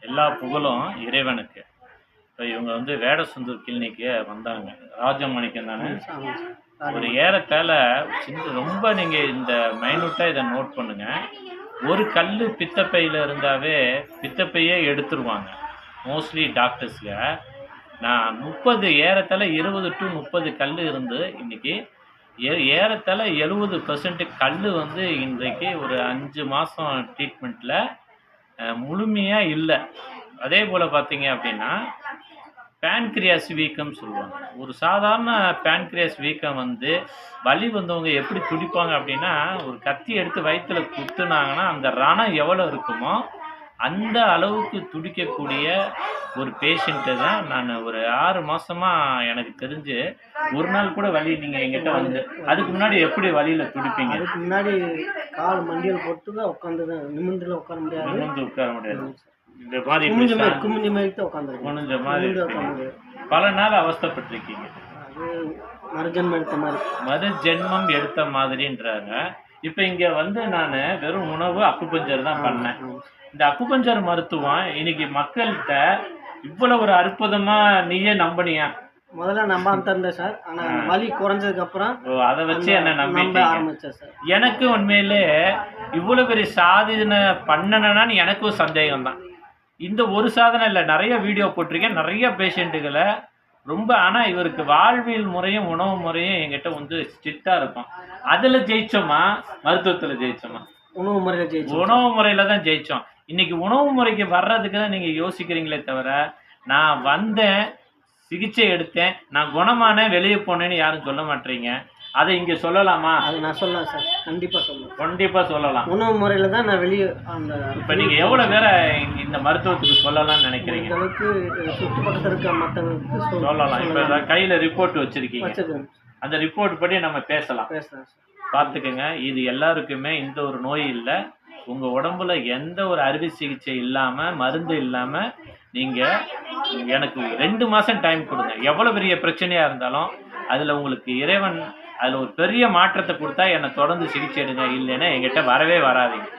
எல்லா புகழும் இறைவனுக்கு. இப்போ இவங்க வந்து வேடசந்தூர் கிளினிக்கு வந்தாங்க. ராஜமாணிக்கம் தானே? ஒரு ஏறத்தாழ ரொம்ப நீங்கள் இந்த மைனூட்டாக இதை நோட் பண்ணுங்க. ஒரு கல் பித்தப்பையில் இருந்தாவே பித்தப்பையே எடுத்துருவாங்க மோஸ்ட்லி டாக்டர்ஸில். நான் 30 ஏறத்தாழ 20 to 30 கல் இருந்து இன்னைக்கு ஏறத்தாழ 70% கல் வந்து இன்றைக்கு ஒரு 5 மாதம் ட்ரீட்மெண்ட்டில் முழுமையாக இல்லை. அதே போல் பார்த்தீங்க அப்படின்னா பேன்கிரியாஸ் வீக்கம் சொல்லுவாங்க. ஒரு சாதாரண பேன்கிரியாஸ் வீக்கம் வந்து வலி வந்தவங்க எப்படி துடிப்பாங்க அப்படின்னா, ஒரு கத்தி எடுத்து வயிற்றுல குத்துனாங்கன்னா அந்த ரணம் எவ்வளோ இருக்குமோ அந்த அளவுக்கு துடிக்கக்கூடிய ஒரு பேஷண்ட்டு தான் நான் ஒரு 6 மாதமாக எனக்கு தெரிஞ்சு ஒரு நாள் கூட வலி நீங்கள் எங்கிட்ட வந்து அதுக்கு முன்னாடி எப்படி வலியில் துடிப்பீங்க? அதுக்கு முன்னாடி கால் மண்டியில் போட்டு தான் உட்காந்து நிமிந்துல உட்கார முடியாது. நிமிந்து உட்கார முடியாது. இந்த மாதிரி குமிஞ்ச மாதிரி தான் உட்காந்துருக்கேன். குனிஞ்ச மாதிரி பல நாள் அவஸ்தைப்பட்டிருக்கீங்க. அது மறுஜென்மம் எடுத்த மாதிரி. மறுஜென்மம் எடுத்த மாதிரின்றாங்க. இப்போ இங்கே வந்து நான் வெறும் உணவு அக்குபஞ்சர் தான் பண்ணேன். இந்த அக்குபஞ்சர் மருத்துவம் இன்னைக்கு மக்கள்கிட்ட இவ்வளவு ஒரு அற்புதமா நீயே நம்பினியா? முதல்ல நம்பாம தந்தேன் சார். ஆனா வலி குறைஞ்சதுக்கு அப்புறம் அதை வச்சு என்ன நம்ப ஆரம்பிச்சேன் சார். எனக்கு உண்மையிலே இவ்வளவு பெரிய சாதனை பண்ணணும்னு எனக்கும் சந்தேகம் தான். இந்த ஒரு சாதனை இல்லை, நிறைய வீடியோ போட்டிருக்கேன், நிறைய பேஷண்ட்டுகளை ரொம்ப. ஆனால் இவருக்கு வாழ்வியல் முறையும் உணவு முறையும் எங்கிட்ட வந்து ஸ்ட்ரிக்டாக இருக்கும். அதில் ஜெயிச்சோமா மருத்துவத்தில் ஜெயிச்சோமா? உணவு முறையில் ஜெயிச்சோம். உணவு முறையில் தான் ஜெயித்தோம். இன்றைக்கி உணவு முறைக்கு வர்றதுக்கு தான் நீங்கள் யோசிக்கிறீங்களே தவிர, நான் வந்தேன், சிகிச்சை எடுத்தேன், நான் குணமான வெளியே போனேன்னு யாரும் சொல்ல மாட்டீங்க. அதை இங்கே சொல்லலாமா? அது நான் சொல்லலாம் சார், கண்டிப்பாக சொல்லலாம். கண்டிப்பாக சொல்லலாம். உணவு முறையில் தான் நான் வெளியே அந்த இப்போ நீங்கள் எவ்வளோ பேரை இந்த மருத்துவத்துக்கு சொல்லலாம்னு நினைக்கிறீங்க? அளவுக்கு சுற்றுப்பக்கத்தில் இருக்க மற்றவங்களுக்கு சொல்லலாம். இப்போ கையில் ரிப்போர்ட் வச்சுருக்கீங்க, அந்த ரிப்போர்ட் படி நம்ம பேசலாம். பார்த்துக்கோங்க, இது எல்லாருக்குமே இந்த ஒரு நோய் இல்லை. உங்கள் உடம்புல எந்த ஒரு அறுவை சிகிச்சை இல்லாமல் மருந்து இல்லாமல் நீங்கள் எனக்கு 2 மாதம் டைம் கொடுங்க. எவ்வளோ பெரிய பிரச்சனையாக இருந்தாலும் அதில் உங்களுக்கு இறைவன் அதில் ஒரு பெரிய மாற்றத்தை கொடுத்தா என்னை தொடர்ந்து சிகிச்சை எடுங்க. இல்லைன்னா என்கிட்ட வரவே வராதீங்க.